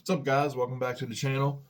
What's up, guys? Welcome back to the channel.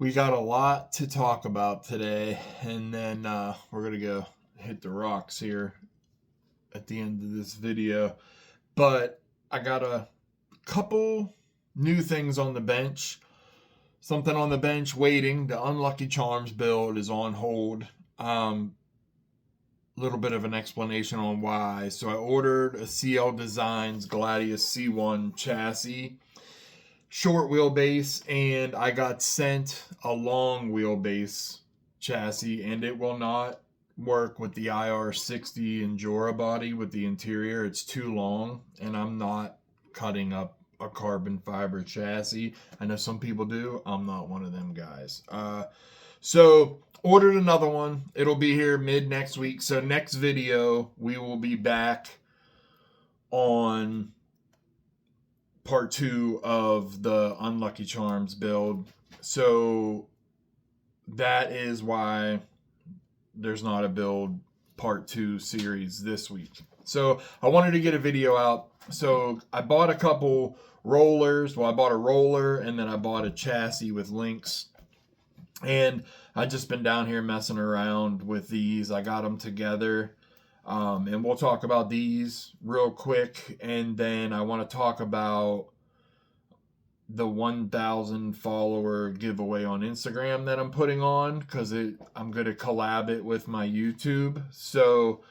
We got a lot to talk about today, and then we're going to go hit the rocks here at the end of this video. But I got a couple new things on the bench. Something on the bench waiting. The Unlucky Charms build is on hold. Little bit of an explanation on why. So I ordered a CL Designs Gladius C1 chassis, short wheelbase, and I got sent a long wheelbase chassis, and it will not work with the IR60 Endura body with the interior. It's too long, and I'm not cutting up a carbon fiber chassis. I know some people do. I'm not one of them guys. So ordered another one. It'll be here mid next week. So next video, we will be back on part 2 of the Unlucky Charms build. So that is why there's not a build part 2 series this week. So I wanted to get a video out. So I bought a couple rollers. Well, I bought a roller, and then I bought a chassis with links. And I've just been down here messing around with these. I got them together. And we'll talk about these real quick. And then I want to talk about the 1,000 follower giveaway on Instagram that I'm putting on, because I'm going to collab it with my YouTube. So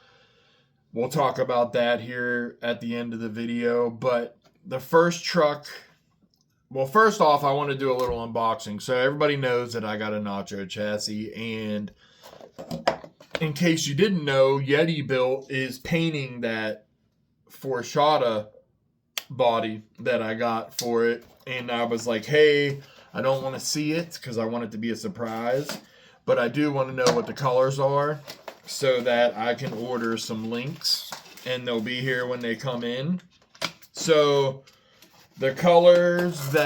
we'll talk about that here at the end of the video. But the first truck, well, first off, I want to do a little unboxing. So everybody knows that I got a Nacho chassis, and in case you didn't know, Yeti Built is painting that Forshata body that I got for it. And I was like, hey, I don't want to see it because I want it to be a surprise, but I do want to know what the colors are so that I can order some links, and they'll be here when they come in. So the colors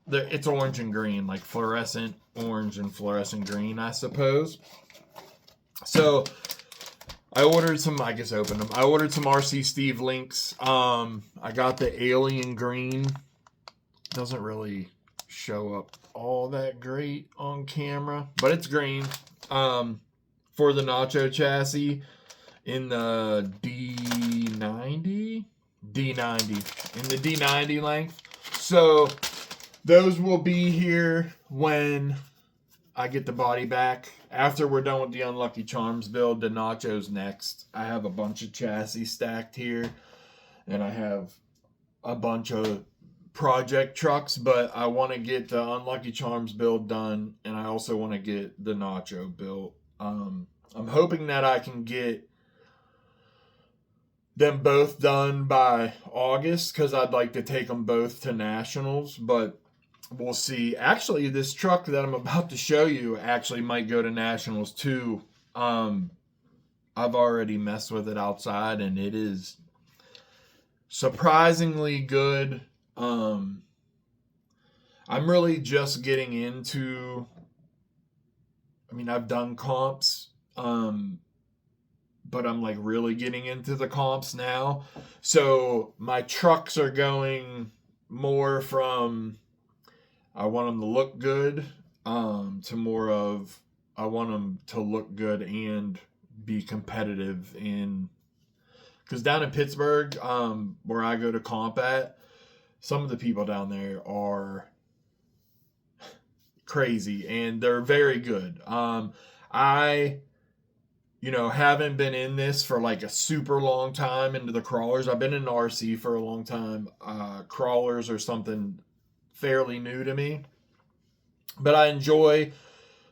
it's orange and green, like fluorescent orange and fluorescent green, I suppose. So I ordered some, I guess I opened them. I ordered some RC Steve links. I got the alien green. Doesn't really show up all that great on camera, but it's green. For the Nacho chassis in the D90, in the D90 length. So those will be here when I get the body back. After we're done with the Unlucky Charms build, the Nacho's next. I have a bunch of chassis stacked here, and I have a bunch of project trucks, but I want to get the Unlucky Charms build done, and I also want to get the Nacho built. I'm hoping that I can get them both done by August, because I'd like to take them both to nationals, but we'll see. Actually, this truck that I'm about to show you actually might go to nationals too. I've already messed with it outside, and it is surprisingly good. I'm really just getting into, I've done comps, but I'm like really getting into the comps now. So my trucks are going more from I want them to look good, to more of I want them to look good and be competitive because down in Pittsburgh, where I go to comp at, some of the people down there are crazy, and they're very good. I haven't been in this for like a super long time into the crawlers. I've been in RC for a long time. Crawlers are something fairly new to me, but I enjoy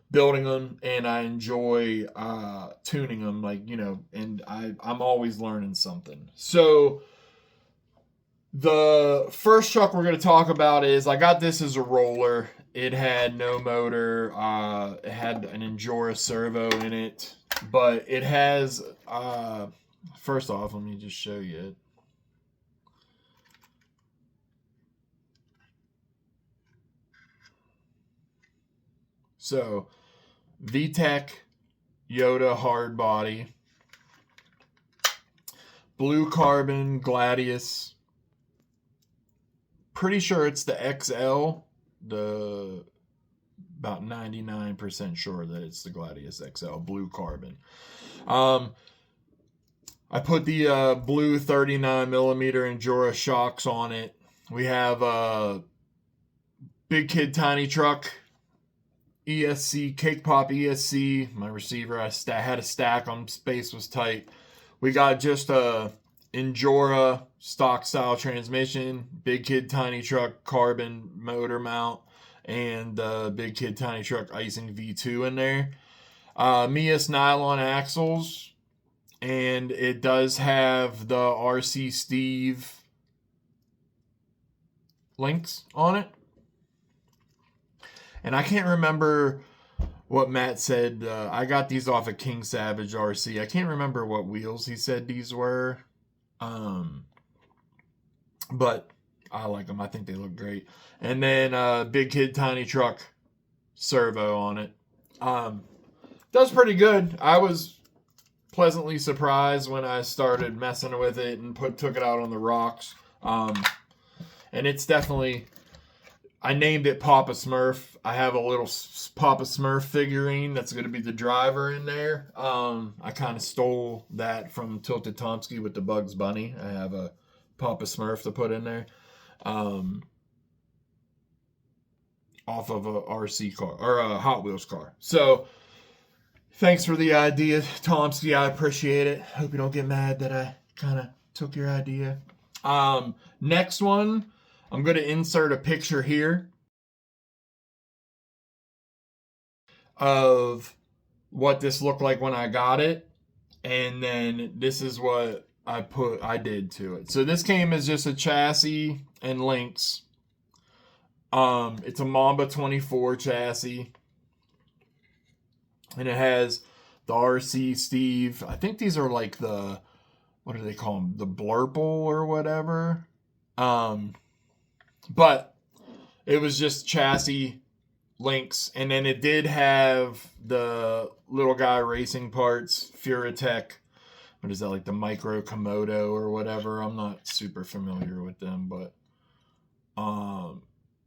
building them, and I enjoy tuning them, and I'm always learning something. So the first truck we're going to talk about is, I got this as a roller. It had no motor. It had an Endura servo in it, but it has, first off, let me just show you it. So VTEC Yoda hard body, blue carbon Gladius pretty sure it's the XL. About 99% sure that it's the Gladius XL blue carbon. I put the blue 39 millimeter Endura shocks on it. We have a Big Kid Tiny Truck ESC, Cake Pop ESC, my receiver. I had a stack on, space was tight. We got just a Endura stock style transmission, Big Kid Tiny Truck carbon motor mount, and Big Kid Tiny Truck icing V2 in there. Mias nylon axles, and it does have the RC Steve links on it. And I can't remember what Matt said. I got these off of King Savage RC. I can't remember what wheels he said these were. But I like them. I think they look great. And then Big Kid Tiny Truck servo on it. Does pretty good. I was pleasantly surprised when I started messing with it and took it out on the rocks. And it's definitely, I named it Papa Smurf. I have a little Papa Smurf figurine that's going to be the driver in there. I kind of stole that from Tilted Tomsky with the Bugs Bunny. I have a Papa Smurf to put in there. Off of a RC car or a Hot Wheels car. So thanks for the idea, Tomsky. I appreciate it. Hope you don't get mad that I kind of took your idea. Next one, I'm going to insert a picture here of what this looked like when I got it. And then this is what I did to it. So this came as just a chassis and links. It's a Mamba 24 chassis. And it has the RC Steve. I think these are like the, what do they call them? The Blurple or whatever. But it was just chassis links. And then it did have the little guy racing parts, Furatech. What is that, like the Micro Komodo or whatever? I'm not super familiar with them, but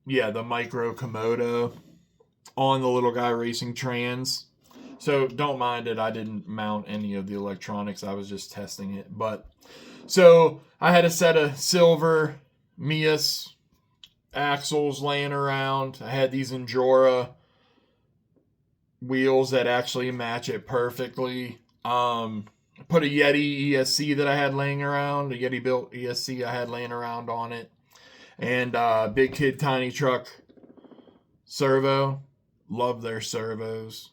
yeah, the Micro Komodo on the little guy racing trans. So don't mind it. I didn't mount any of the electronics. I was just testing it. But so I had a set of silver Mias axles laying around. I had these Endura wheels that actually match it perfectly. I put a Yeti ESC that I had laying around, a Yeti built ESC I had laying around on it, and Big Kid Tiny Truck servo. Love their servos.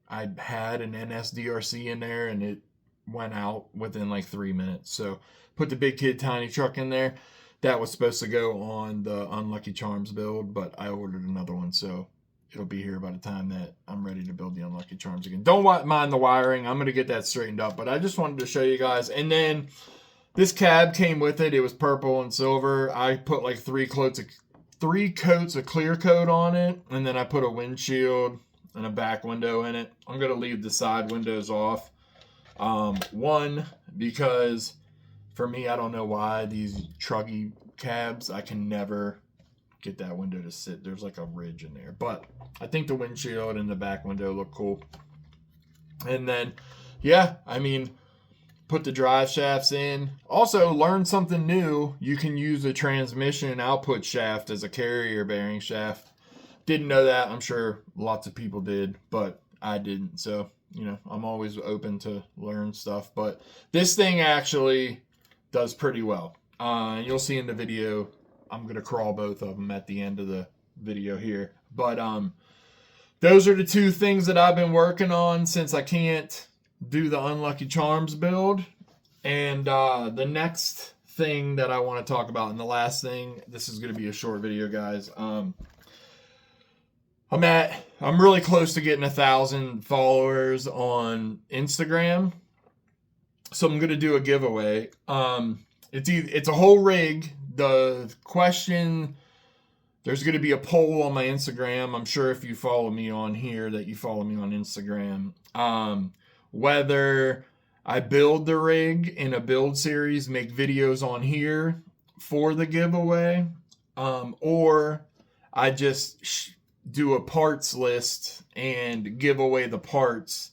I had an NSDRC in there and it went out within like 3 minutes. So put the Big Kid Tiny Truck in there. That was supposed to go on the Unlucky Charms build, but I ordered another one, so it'll be here by the time that I'm ready to build the Unlucky Charms again. Don't mind the wiring. I'm going to get that straightened up, but I just wanted to show you guys. And then this cab came with it. It was purple and silver. I put like 3 coats of clear coat on it, and then I put a windshield and a back window in it. I'm going to leave the side windows off. One, because for me, I don't know why these truggy cabs, I can never get that window to sit. There's like a ridge in there, but I think the windshield and the back window look cool. And then, yeah, I mean, put the drive shafts in. Also, learn something new. You can use a transmission output shaft as a carrier bearing shaft. Didn't know that. I'm sure lots of people did, but I didn't. So, you know, I'm always open to learn stuff. But this thing actually does pretty well. You'll see in the video, I'm going to crawl both of them at the end of the video here. But those are the 2 things that I've been working on since I can't do the Unlucky Charms build. And the next thing that I want to talk about, and the last thing, this is going to be a short video, guys. I'm really close to getting 1,000 followers on Instagram. So I'm going to do a giveaway. It's a whole rig. The question, there's going to be a poll on my Instagram. I'm sure if you follow me on here that you follow me on Instagram. Whether I build the rig in a build series, make videos on here, for the giveaway, or I just do a parts list and give away the parts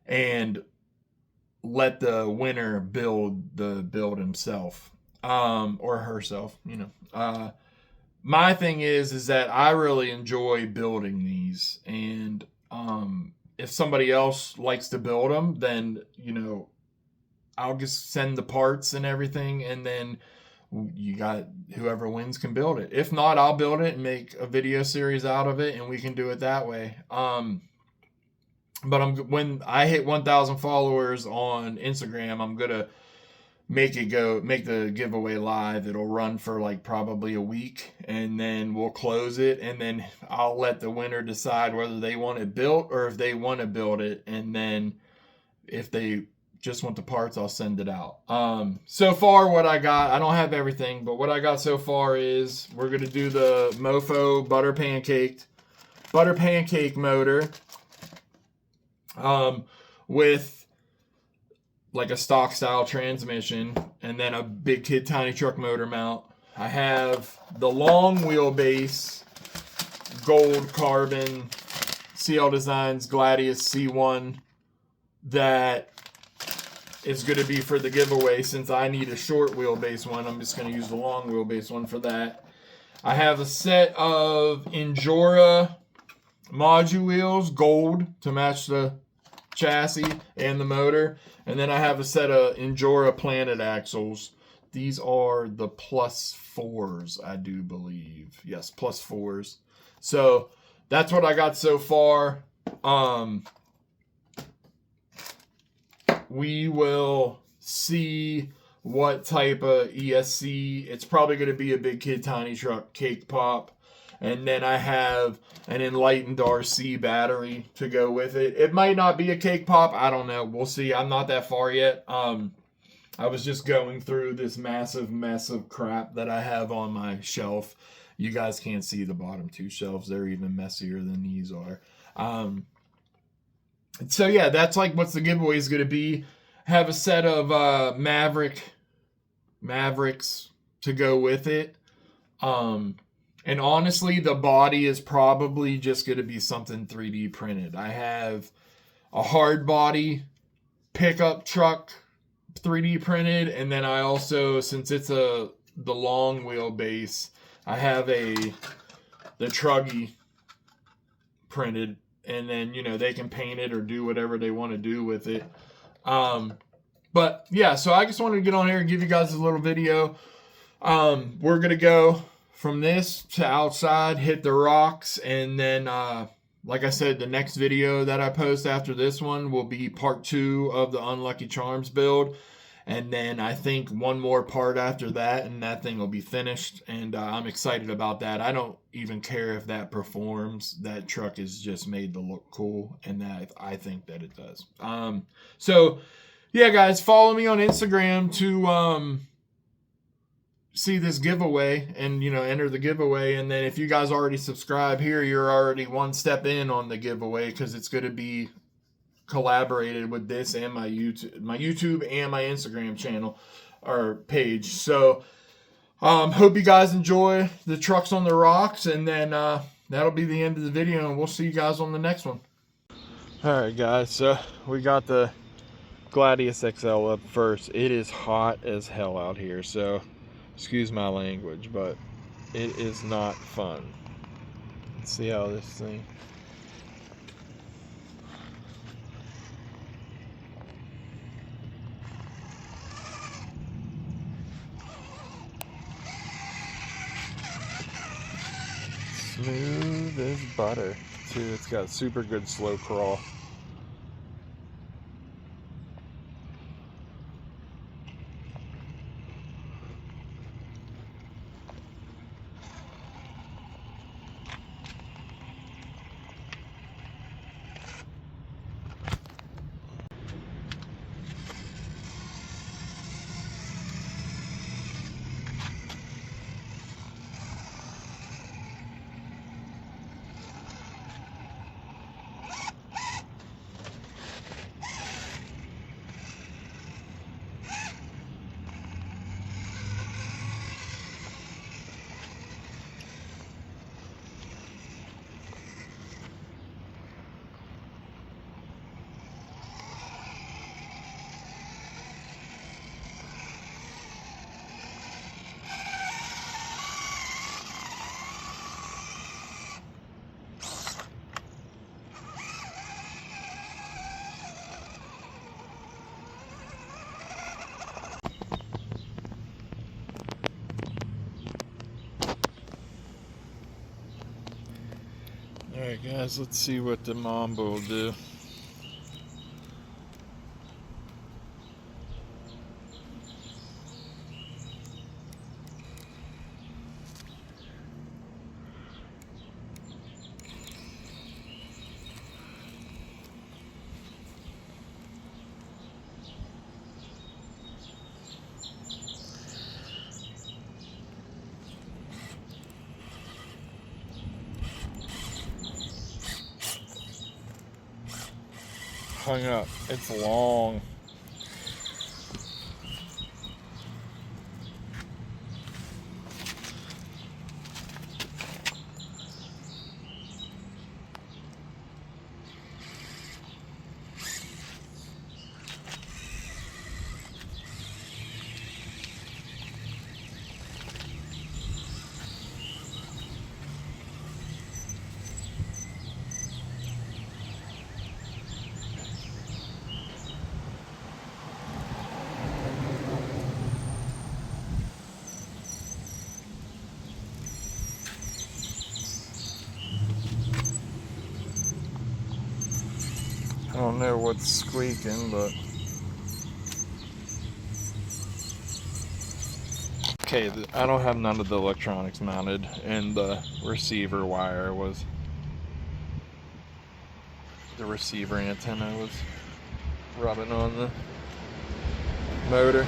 and let the winner build the build himself, or herself, you know. My thing is that I really enjoy building these, and if somebody else likes to build them, then, you know, I'll just send the parts and everything, and then you got whoever wins can build it. If not, I'll build it and make a video series out of it, and we can do it that way. But when I hit 1,000 followers on Instagram, I'm gonna make the giveaway live. It'll run for like probably a week, and then we'll close it, and then I'll let the winner decide whether they want it built or if they want to build it, and then if they just want the parts, I'll send it out. So far what I got, I don't have everything, but what I got so far is we're gonna do the Mofo butter pancake motor, with like a stock style transmission, and then a big kid tiny truck motor mount. I have the long wheelbase gold carbon CL Designs Gladius C1 that is going to be for the giveaway. Since I need a short wheelbase one, I'm just going to use the long wheelbase one for that. I have a set of Injora module wheels, gold, to match the chassis and the motor. And then I have a set of Injora Planet axles. These are the +4s, I do believe. Yes, +4s. So that's what I got so far. We will see what type of ESC. It's probably going to be a big kid tiny truck cake pop. And then I have an Enlightened RC battery to go with it. It might not be a cake pop. I don't know. We'll see. I'm not that far yet. I was just going through this massive mess of crap that I have on my shelf. You guys can't see the bottom two shelves. They're even messier than these are. So yeah, that's like what the giveaway is going to be. Have a set of Mavericks to go with it. And honestly, the body is probably just going to be something 3D printed. I have a hard body pickup truck 3D printed, and then I also, since it's the long wheelbase, I have the Truggy printed, and then, you know, they can paint it or do whatever they want to do with it. But yeah, so I just wanted to get on here and give you guys a little video. We're going to go from this to outside, hit the rocks, and then like I said, the next video that I post after this one will be part 2 of the Unlucky Charms build, and then I think one more part after that, and that thing will be finished. And I'm excited about that. I don't even care if that performs. That truck is just made to look cool, and that I think that it does. So yeah, guys, follow me on Instagram to see this giveaway and, you know, enter the giveaway. And then if you guys already subscribe here, you're already one step in on the giveaway, because it's going to be collaborated with this and my YouTube and my Instagram channel or page. So hope you guys enjoy the trucks on the rocks, and then that'll be the end of the video, and we'll see you guys on the next one. All right, guys, so we got the Gladius XL up first. It is hot as hell out here, so excuse my language, but it is not fun. Let's see how this thing. Smooth as butter, too. It's got super good slow crawl. Alright guys, let's see what the Mamba will do. Hung up. It's long. I don't know what's squeaking, but okay, I don't have none of the electronics mounted, and the receiver wire was, the receiver antenna was rubbing on the motor.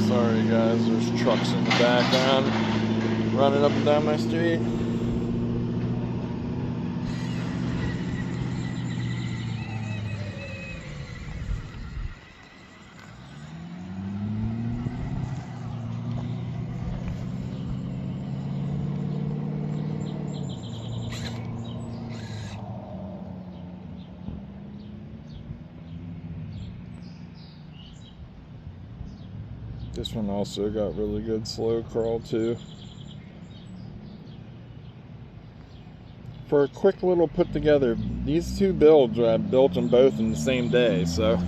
Sorry guys, there's trucks in the background running up and down my street. This one also got really good slow crawl too. For a quick little put together, these two builds, I built them both in the same day, so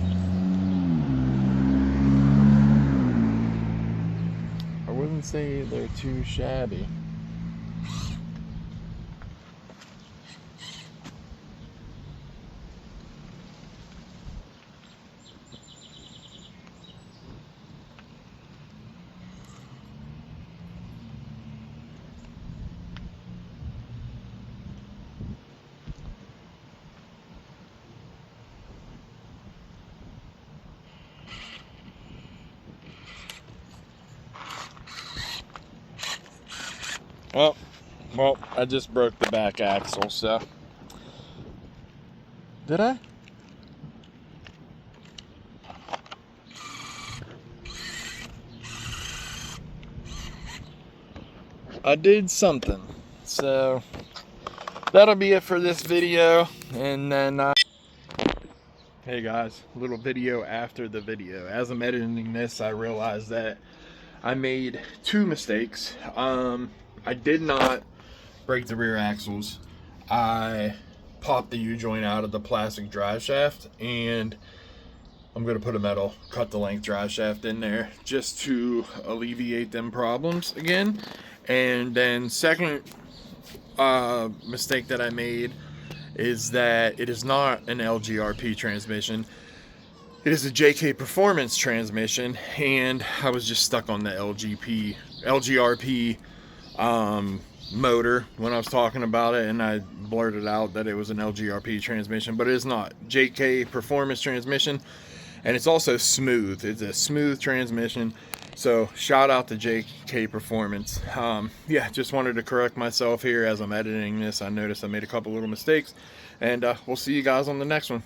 I wouldn't say they're too shabby. Well, I just broke the back axle, so. Did I? I did something. So, that'll be it for this video. And then, hey guys, little video after the video. As I'm editing this, I realized that I made two mistakes. I did not break the rear axles. I popped the U-joint out of the plastic drive shaft, and I'm going to put a metal cut the length drive shaft in there just to alleviate them problems again. And then second mistake that I made is that it is not an LGRP transmission. It is a JK Performance transmission, and I was just stuck on the LGRP motor when I was talking about it, and I blurted out that it was an LGRP transmission, but it is not. JK Performance transmission, and it's also smooth. It's a smooth transmission, so shout out to JK Performance. Yeah, just wanted to correct myself here as I'm editing this. I noticed I made a couple little mistakes, and we'll see you guys on the next one.